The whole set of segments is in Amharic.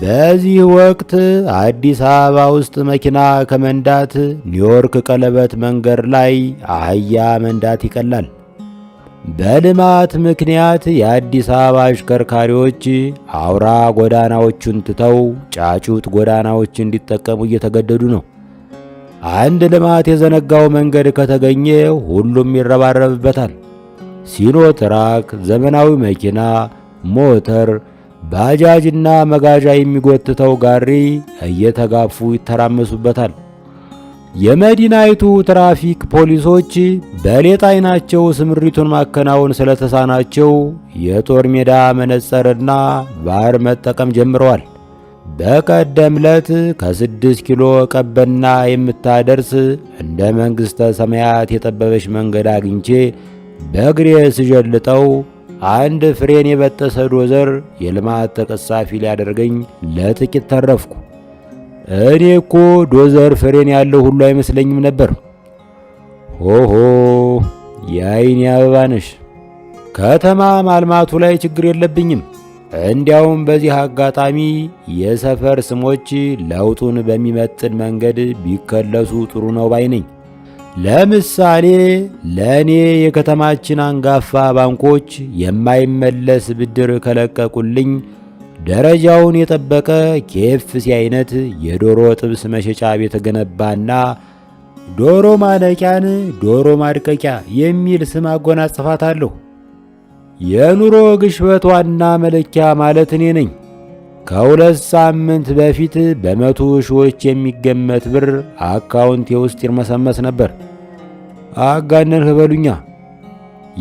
በዚህ ወቅት አዲስ አበባ ውስጥ መኪና ከመንዳት ኒውዮርክ ቀለበት መንገድ ላይ አህያ መንዳት ይቀላል። በልማት ምክንያት የአዲስ አበባ አሽከርካሪዎች አውራ ጎዳናዎቹን ትተው ጫጩት ጎዳናዎች እንዲጠቀሙ እየተገደዱ ነው። አንድ ልማት የዘነጋው መንገድ ከተገኘ ሁሉም ይረባረብበታል። ሲኖትራክ፣ ዘመናዊ መኪና፣ ሞተር፣ ባጃጅና መጋዣ የሚጎትተው ጋሪ እየተጋፉ ይተራመሱበታል። የመዲናይቱ ትራፊክ ፖሊሶች በሌጣ ዓይናቸው ስምሪቱን ማከናወን ስለተሳናቸው የጦር ሜዳ መነጽርና ባር መጠቀም ጀምረዋል። በቀደም ዕለት ከ6 ኪሎ ቀበና የምታደርስ እንደ መንግሥተ ሰማያት የጠበበች መንገድ አግኝቼ በእግሬ ስጀልጠው አንድ ፍሬን የበጠሰ ዶዘር የልማት ተቀሳፊ ሊያደርገኝ ለጥቂት ተረፍኩ። እኔ እኮ ዶዘር ፍሬን ያለው ሁሉ አይመስለኝም ነበር። ሆሆ የአይኔ አበባ ነሽ። ከተማ ማልማቱ ላይ ችግር የለብኝም። እንዲያውም በዚህ አጋጣሚ የሰፈር ስሞች ለውጡን በሚመጥን መንገድ ቢከለሱ ጥሩ ነው ባይ ነኝ። ለምሳሌ ለእኔ የከተማችን አንጋፋ ባንኮች የማይመለስ ብድር ከለቀቁልኝ ደረጃውን የጠበቀ KFC አይነት የዶሮ ጥብስ መሸጫ ቤት ገነባና ዶሮ ማነቂያን ዶሮ ማድቀቂያ የሚል ስም አጎናጽፋታለሁ። የኑሮ ግሽበት ዋና መለኪያ ማለት እኔ ነኝ። ከ2 ሳምንት በፊት በመቶ ሺዎች የሚገመት ብር አካውንቴ ውስጥ ይርመሰመስ ነበር። አጋነንህ በሉኛ።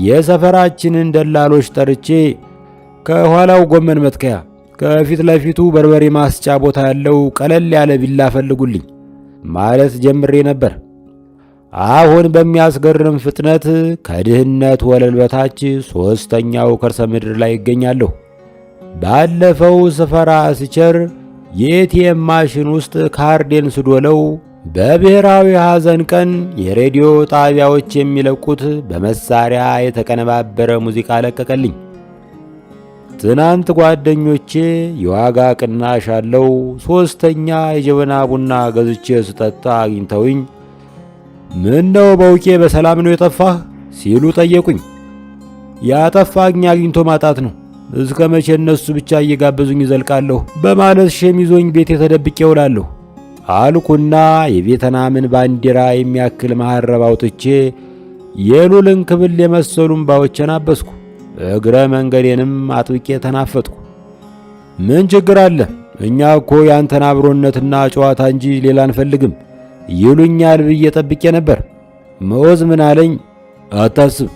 የሰፈራችንን ደላሎች ጠርቼ ከኋላው ጎመን መትከያ፣ ከፊት ለፊቱ በርበሬ ማስጫ ቦታ ያለው ቀለል ያለ ቢላ ፈልጉልኝ ማለት ጀምሬ ነበር። አሁን በሚያስገርም ፍጥነት ከድህነት ወለል በታች 3ኛው ከርሰ ምድር ላይ ይገኛለሁ። ባለፈው ስፈራ ስቸር የኤቲኤም ማሽን ውስጥ ካርዴን ስዶለው በብሔራዊ ሐዘን ቀን የሬዲዮ ጣቢያዎች የሚለቁት በመሳሪያ የተቀነባበረ ሙዚቃ ለቀቀልኝ። ትናንት ጓደኞቼ የዋጋ ቅናሽ አለው 3ኛ የጀበና ቡና ገዝቼ ስጠጣ አግኝተውኝ ምን ነው በውቄ በሰላም ነው የጠፋህ ሲሉ ጠየቁኝ። ያጠፋኝ አግኝቶ ማጣት ነው። እስከ መቼ እነሱ ብቻ እየጋበዙኝ ይዘልቃለሁ በማለት ሸሚዞኝ ቤት ተደብቄ እውላለሁ አልኩና የቬትናምን ባንዲራ የሚያክል መሐረብ አውጥቼ የሉልን ክብል የመሰሉ እምባዎችን አበስኩ። እግረ መንገዴንም አጥብቄ ተናፈጥኩ። ምን ችግር አለ? እኛ እኮ ያንተን አብሮነትና ጨዋታ እንጂ ሌላ አንፈልግም ይሉኛል ብዬ ጠብቄ ነበር። መወዝ ምን አለኝ? አታስብ፣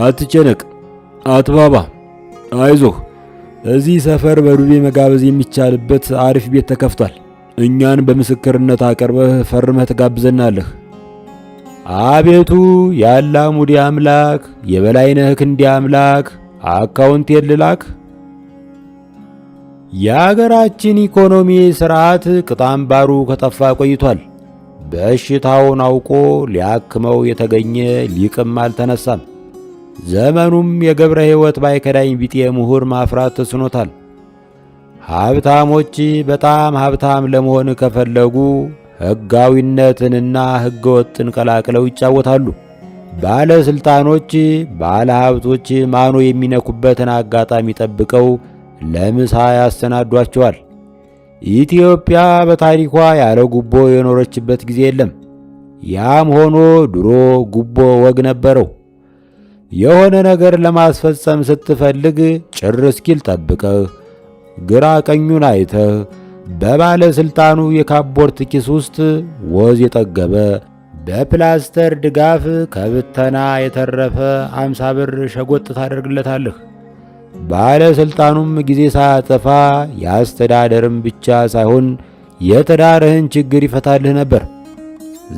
አትጨነቅ፣ አትባባ፣ አይዞህ፣ እዚህ ሰፈር በዱቤ መጋበዝ የሚቻልበት አሪፍ ቤት ተከፍቷል። እኛን በምስክርነት አቀርበህ ፈርመህ ትጋብዘናለህ። አቤቱ ያላሙዲ አምላክ፣ የበላይነህ ክንዴ አምላክ፣ አካውንቴን ልላክ። የአገራችን ኢኮኖሚ ስርዓት ቅጣምባሩ ከጠፋ ቆይቷል። በሽታውን አውቆ ሊያክመው የተገኘ ሊቅም አልተነሳም። ዘመኑም የገብረ ሕይወት ባይከዳኝ ቢጤ ምሁር ማፍራት ተስኖታል። ሀብታሞች በጣም ሀብታም ለመሆን ከፈለጉ ሕጋዊነትንና ሕገወጥን ቀላቅለው ይጫወታሉ። ባለስልጣኖች ባለ ሀብቶች ማኖ የሚነኩበትን አጋጣሚ ጠብቀው ለምሳ ያሰናዷቸዋል። ኢትዮጵያ በታሪኳ ያለ ጉቦ የኖረችበት ጊዜ የለም። ያም ሆኖ ድሮ ጉቦ ወግ ነበረው። የሆነ ነገር ለማስፈጸም ስትፈልግ ጭር እስኪል ጠብቀህ ግራ ቀኙን አይተህ በባለስልጣኑ የካቦርት ኪስ ውስጥ ወዝ የጠገበ በፕላስተር ድጋፍ ከብተና የተረፈ 50 ብር ሸጎጥ ታደርግለታለህ። ባለስልጣኑም ጊዜ ሳያጠፋ የአስተዳደርም ብቻ ሳይሆን የትዳርህን ችግር ይፈታልህ ነበር።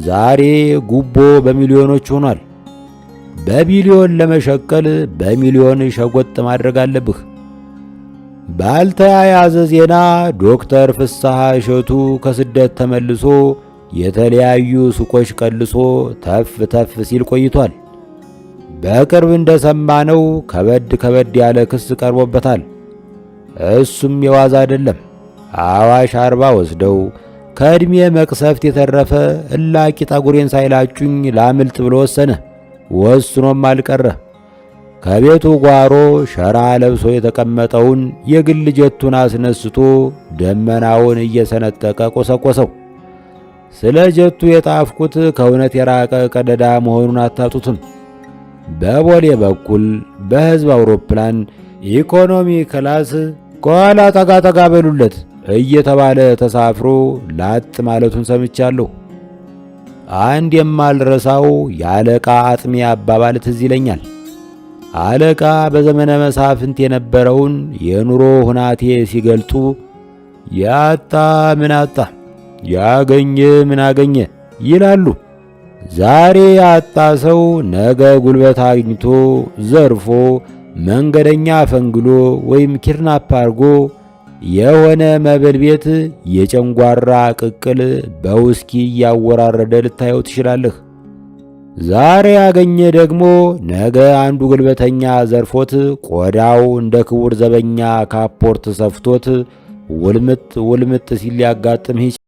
ዛሬ ጉቦ በሚሊዮኖች ሆኗል። በቢሊዮን ለመሸቀል በሚሊዮን ሸጎጥ ማድረግ አለብህ። ባልተያያዘ ዜና ዶክተር ፍስሐ እሸቱ ከስደት ተመልሶ የተለያዩ ሱቆች ቀልሶ ተፍ ተፍ ሲል ቆይቷል። በቅርብ እንደሰማነው ከበድ ያለ ክስ ቀርቦበታል። እሱም የዋዛ አይደለም። አዋሽ አርባ ወስደው ከዕድሜ መቅሰፍት የተረፈ እላቂ ጠጉሬን ሳይላጩኝ ላምልጥ ብሎ ወሰነ። ወስኖም አልቀረ። ከቤቱ ጓሮ ሸራ ለብሶ የተቀመጠውን የግል ጀቱን አስነስቶ ደመናውን እየሰነጠቀ ቆሰቆሰው። ስለ ጀቱ የጣፍኩት ከእውነት የራቀ ቀደዳ መሆኑን አታጡትም። በቦሌ በኩል በሕዝብ አውሮፕላን ኢኮኖሚ ክላስ ከኋላ ጠጋ ጠጋ በሉለት እየተባለ ተሳፍሮ ላጥ ማለቱን ሰምቻለሁ። አንድ የማልረሳው የአለቃ አጥሜ አባባል ትዝ ይለኛል። አለቃ በዘመነ መሳፍንት የነበረውን የኑሮ ሁናቴ ሲገልጡ ያጣ ምን አጣ፣ ያገኘ ምን አገኘ ይላሉ። ዛሬ ያጣ ሰው ነገ ጉልበት አግኝቶ ዘርፎ መንገደኛ ፈንግሎ ወይም ኪድናፕ አርጎ የሆነ መብል ቤት የጨንጓራ ቅቅል በውስኪ እያወራረደ ልታየው ትችላለህ። ዛሬ ያገኘ ደግሞ ነገ አንዱ ጉልበተኛ ዘርፎት ቆዳው እንደ ክቡር ዘበኛ ካፖርት ሰፍቶት ውልምጥ ሲል ሊያጋጥምህ